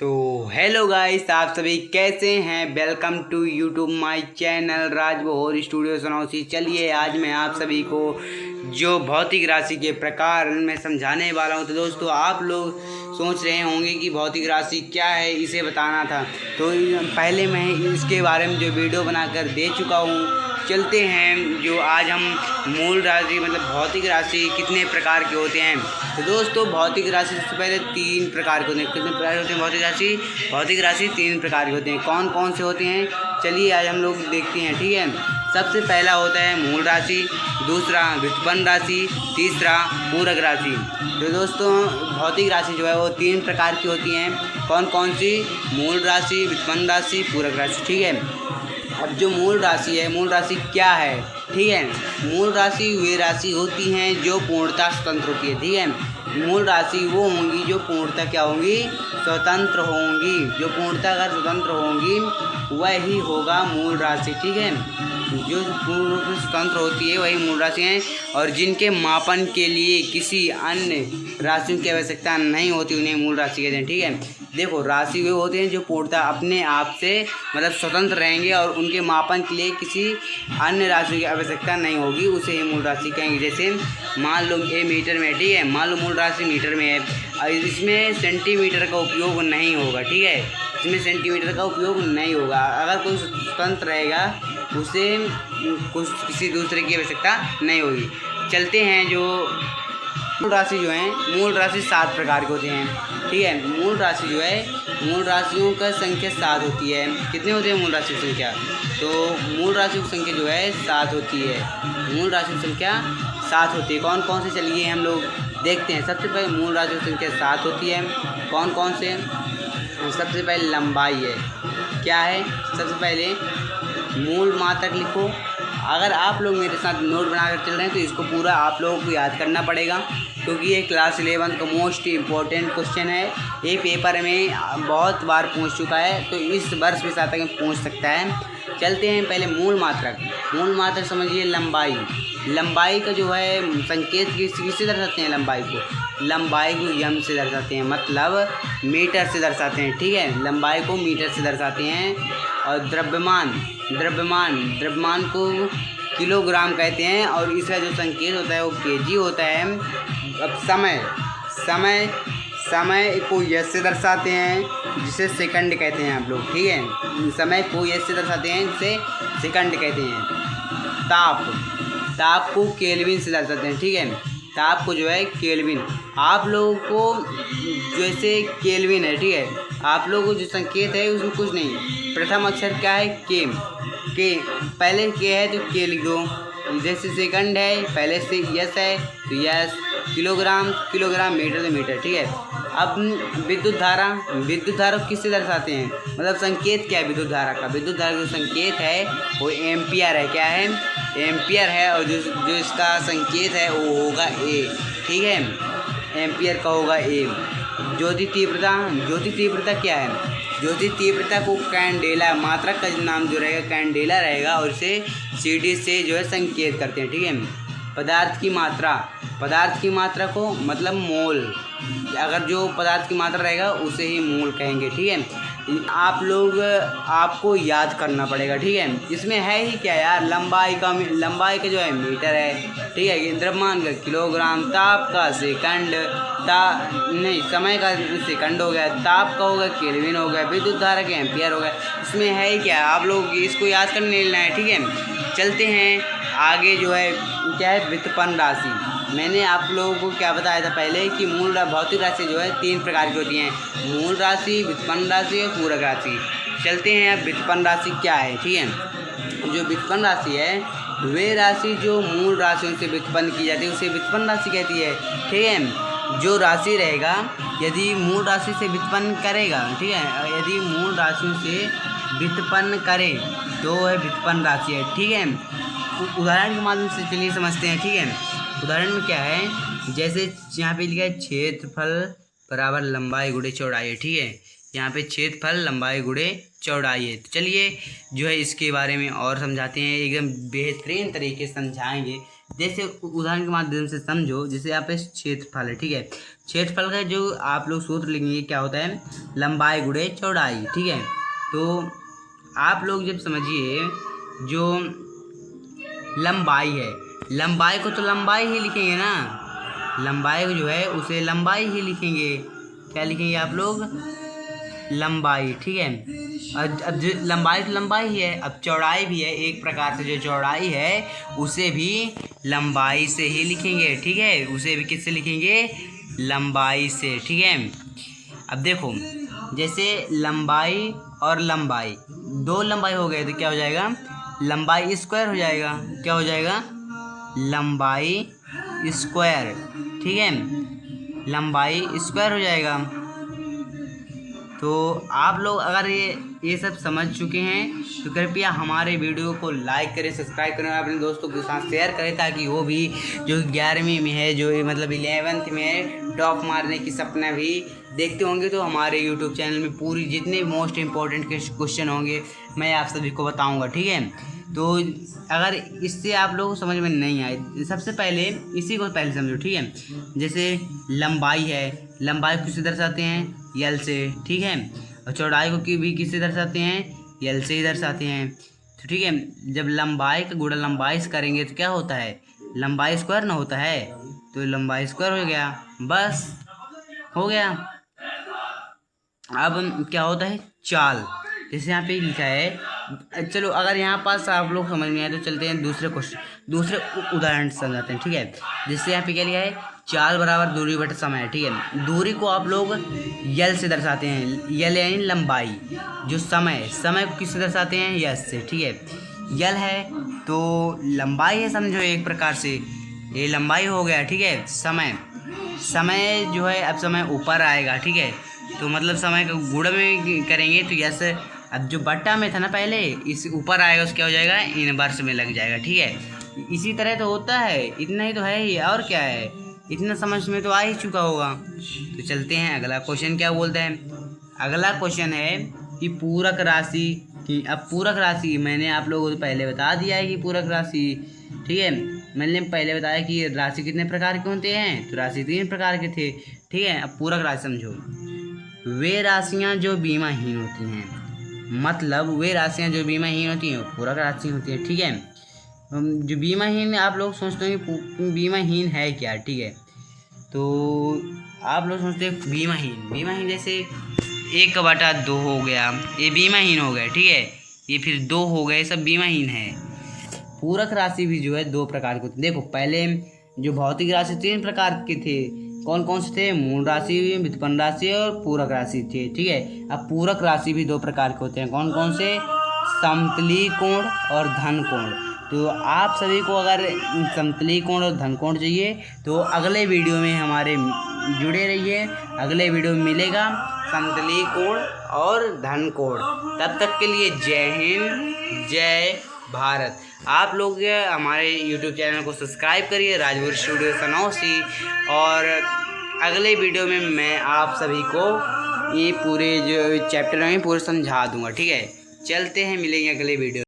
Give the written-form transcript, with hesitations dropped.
तो hello guys, आप सभी कैसे हैं। Welcome to YouTube my channel Rajbohar studio Sanausi. चलिए आज मैं आप सभी को जो भौतिक राशि के प्रकार में समझाने वाला हूं। तो दोस्तों, आप लोग सोच रहे होंगे कि भौतिक राशि क्या है, इसे बताना था। तो पहले मैं इसके बारे में जो वीडियो बनाकर दे चुका हूँ। चलते हैं जो आज हम मूल राशि मतलब भौतिक राशि कितने प्रकार के होते हैं। तो दोस्तों, भौतिक राशि सबसे पहले 3 प्रकार के होते हैं। कितने प्रकार होते हैं भौतिक राशि 3 प्रकार के होते हैं। कौन कौन से होते हैं, चलिए आज हम लोग देखते हैं। ठीक है, सबसे पहला होता है मूल राशि, दूसरा व्युत्पन्न राशि, तीसरा पूरक राशि। तो दोस्तों, भौतिक राशि जो है वो 3 प्रकार की होती हैं। कौन कौन सी? मूल राशि, व्युत्पन्न राशि, पूरक राशि। ठीक है, अब जो मूल राशि है, मूल राशि क्या है? ठीक है, मूल राशि वे राशि होती हैं जो पूर्णतः स्वतंत्र होती है। ठीक है, मूल राशि वो होंगी जो पूर्णतः क्या होंगी? स्वतंत्र होंगी। जो पूर्णतः अगर स्वतंत्र होंगी वही होगा मूल राशि। ठीक है, जो पूर्ण रूप से स्वतंत्र होती है वही मूल राशि हैं, और जिनके मापन के लिए किसी अन्य राशियों की आवश्यकता नहीं होती उन्हें मूल राशि कहते हैं। ठीक है, देखो, राशि वे होते हैं जो पूर्णतः अपने आप से मतलब स्वतंत्र रहेंगे और उनके मापन के लिए किसी अन्य राशि की आवश्यकता नहीं होगी, उसे ही मूल राशि कहेंगे। जैसे मान लो ये मीटर में, ठीक है, मान लो मूल राशि मीटर में है और इसमें सेंटीमीटर का उपयोग नहीं होगा। ठीक है, इसमें सेंटीमीटर का उपयोग नहीं होगा। अगर कोई स्वतंत्र रहेगा उसे कुछ किसी दूसरे की आवश्यकता नहीं होगी। चलते हैं जो मूल राशि जो है, मूल राशि 7 प्रकार के होते हैं। ठीक है, मूल राशि जो है, मूल राशियों का संख्या 7 होती है। कितने होते हैं मूल राशि की संख्या? तो मूल राशि की संख्या जो है 7 होती है। मूल राशि की संख्या 7 होती है। कौन कौन से, चलिए हम लोग देखते हैं। सबसे पहले मूल राशि की संख्या 7 होती है। कौन कौन से? सबसे पहले लंबाई है। क्या है? सबसे पहले मूल मात्रक लिखो। अगर आप लोग मेरे साथ नोट बनाकर चल रहे हैं तो इसको पूरा आप लोगों को याद करना पड़ेगा, क्योंकि ये क्लास 11 का मोस्ट इम्पोर्टेंट क्वेश्चन है। ये पेपर में बहुत बार पूछ चुका है, तो इस वर्ष भी साथ में पूछ सकता है। चलते हैं पहले मूल मात्रक। मूल मात्रक समझिए लंबाई। लंबाई का जो है संकेत किससे दर्शाते हैं? लंबाई को यम से दर्शाते हैं, मतलब मीटर से दर्शाते हैं। ठीक है, लंबाई को मीटर से दर्शाते हैं। और द्रव्यमान को किलोग्राम कहते हैं, और इसका जो संकेत होता है वो केजी होता है। अब समय को यस से दर्शाते हैं, जिसे सेकंड कहते हैं आप लोग। ठीक है, समय को यस से दर्शाते हैं, जिसे सेकंड कहते हैं। ताप को केल्विन से दर्शाते हैं। ठीक है, ताप को जो है केल्विन। आप लोगों को जैसे केल्विन है, ठीक है, आप लोगों को जो संकेत है उसमें कुछ नहीं। प्रथम अक्षर क्या है? के पहले के है तो के लिख दो। जैसे सेकंड है, पहले से यस है तो यस। किलोग्राम मीटर तो मीटर। ठीक है, अब विद्युत धारा किससे दर्शाते हैं? मतलब संकेत क्या है विद्युत धारा का? विद्युत धारा का संकेत है वो एम्पियर है। क्या है? एम्पियर है। और जो इसका संकेत है वो होगा ए। ठीक है, एम्पियर का होगा ए। ज्योति तीव्रता क्या है? ज्योति तीव्रता को कैंडेला, मात्रक का नाम जो रहेगा कैंडेला रहेगा, और इसे सीडी से जो है संकेत करते हैं। ठीक है, पदार्थ की मात्रा को मतलब मोल। अगर जो पदार्थ की मात्रा रहेगा उसे ही मोल कहेंगे। ठीक है, आपको याद करना पड़ेगा। ठीक है, इसमें है ही क्या यार? लंबाई का जो है मीटर है। ठीक है, द्रव्यमान का किलोग्राम, ताप का सेकंड, समय का सेकंड हो गया, ताप का होगा केल्विन हो गया, विद्युत धारा के एम्पियर हो गया। इसमें है ही क्या? आप लोग इसको याद करने लेना है। ठीक है, चलते हैं आगे। जो है क्या है? व्युत्पन्न राशि। मैंने आप लोगों को क्या बताया था पहले कि भौतिक राशि जो है 3 प्रकार की होती हैं। मूल राशि, व्युत्पन्न राशि और पूरक राशि। चलते हैं अब व्युत्पन्न राशि क्या है। ठीक है, जो व्युत्पन्न राशि है वे राशि जो मूल राशियों से व्युत्पन्न की जाती है उसे व्युत्पन्न राशि कहती है। ठीक है, जो राशि रहेगा यदि मूल राशि से व्युत्पन्न करेगा, ठीक है, यदि मूल राशियों से व्युत्पन्न करे तो वह व्युत्पन्न राशि है। ठीक है, उदाहरण के माध्यम से चलिए समझते हैं। ठीक है, उदाहरण में क्या है? जैसे यहाँ पे लिखा है क्षेत्रफल बराबर लंबाई गुणे चौड़ाई है। ठीक है, यहाँ पे क्षेत्रफल लंबाई गुणे चौड़ाई है। तो चलिए जो है इसके बारे में और समझाते हैं, एकदम बेहतरीन तरीके से समझाएंगे। जैसे उदाहरण के माध्यम से समझो। जैसे यहाँ पे क्षेत्रफल है। ठीक है, क्षेत्रफल का जो आप लोग सूत्र लिखेंगे क्या होता है, लंबाई गुणे चौड़ाई। ठीक है, तो आप लोग जब समझिए जो लंबाई है, लंबाई को तो लंबाई ही लिखेंगे ना, लंबाई को जो है उसे लंबाई ही लिखेंगे। क्या लिखेंगे आप लोग, लंबाई। ठीक है, अब जो लंबाई तो लंबाई ही है, अब चौड़ाई भी है एक प्रकार से, जो चौड़ाई है उसे भी लंबाई से ही लिखेंगे। ठीक है, उसे भी किससे लिखेंगे, लंबाई से। ठीक है, अब देखो जैसे लंबाई और लंबाई, दो लंबाई हो गए तो क्या हो जाएगा, लंबाई स्क्वायर हो जाएगा। क्या हो जाएगा, लंबाई स्क्वायर। ठीक है, लंबाई स्क्वायर हो जाएगा। तो आप लोग अगर ये सब समझ चुके हैं तो कृपया हमारे वीडियो को लाइक करें, सब्सक्राइब करें, अपने दोस्तों के साथ शेयर करें, ताकि वो भी जो 11वीं में है, जो मतलब 11th में है, टॉप मारने की सपना भी देखते होंगे, तो हमारे यूट्यूब चैनल में पूरी जितने मोस्ट इम्पोर्टेंट क्वेश्चन होंगे मैं आप सभी को बताऊँगा। ठीक है, तो अगर इससे आप लोगों को समझ में नहीं आए, सबसे पहले इसी को पहले समझो। ठीक है, जैसे लंबाई है, लंबाई को किससे दर्शाते हैं, यल से। ठीक है, और चौड़ाई को भी किससे दर्शाते हैं, यल से ही दर्शाते हैं। तो ठीक है, जब लंबाई का गुणा लंबाई से करेंगे तो क्या होता है, लंबाई स्क्वायर ना होता है, तो लंबाई स्क्वायर हो गया, बस हो गया। अब क्या होता है, चाल, जैसे यहाँ पे लिखा है। चलो अगर यहाँ पास आप लोग समझ में आए तो चलते हैं दूसरे उदाहरण समझाते हैं। ठीक है, जैसे यहाँ पे क्या लिखा है, चाल बराबर दूरी बटा समय। ठीक है, दूरी को आप लोग यल से दर्शाते हैं, यल यानी लंबाई, जो समय को किससे दर्शाते हैं, यस से। ठीक है, यल है तो लंबाई है, समझो एक प्रकार से ये लंबाई हो गया। ठीक है, समय जो है, अब समय ऊपर आएगा। ठीक है, तो मतलब समय का गुणा में करेंगे तो यस, अब जो बट्टा में था ना पहले, इस ऊपर आएगा उसका क्या हो जाएगा, इनवर्स में लग जाएगा। ठीक है, इसी तरह तो होता है, इतना ही तो है ही, और क्या है, इतना समझ में तो आ ही चुका होगा। तो चलते हैं अगला क्वेश्चन क्या बोलता है। अगला क्वेश्चन है कि पूरक राशि की, अब पूरक राशि मैंने आप लोगों को पहले बता दिया है कि पूरक राशि, ठीक है, मैंने पहले बताया कि राशि कितने प्रकार के होते हैं, तो राशि 3 प्रकार के थे। ठीक है, अब पूरक राशि समझो, वे राशियां जो बीमाहीन होती हैं, मतलब वे राशियां जो बीमाहीन होती हैं पूरक राशि होती हैं। ठीक है, जो बीमाहीन, आप लोग सोचते हैं कि बीमाहीन है क्या। ठीक है, तो आप लोग सोचते हैं बीमाहीन जैसे 1/2 हो गया, ये बीमाहीन हो गया। ठीक है, ये फिर 2 हो गए, सब बीमाहीन है। पूरक राशि भी जो है 2 प्रकार की होती है। देखो पहले जो भौतिक राशि 3 प्रकार के थे, कौन कौन से थे, मूल राशि, व्युत्पन्न राशि और पूरक राशि थे। ठीक है, अब पूरक राशि भी 2 प्रकार के होते हैं, कौन कौन से, समतली कोण और धन कोण। तो आप सभी को अगर समतली कोण और धन कोण चाहिए तो अगले वीडियो में हमारे जुड़े रहिए, अगले वीडियो में मिलेगा समतली कोण और धन कोण। तब तक के लिए जय हिंद, जय भारत। आप लोग हमारे YouTube चैनल को सब्सक्राइब करिए, राजभर स्टूडियो सनौसी, और अगले वीडियो में मैं आप सभी को ये पूरे जो चैप्टर हैं पूरे समझा दूंगा। ठीक है, चलते हैं, मिलेंगे अगले वीडियो।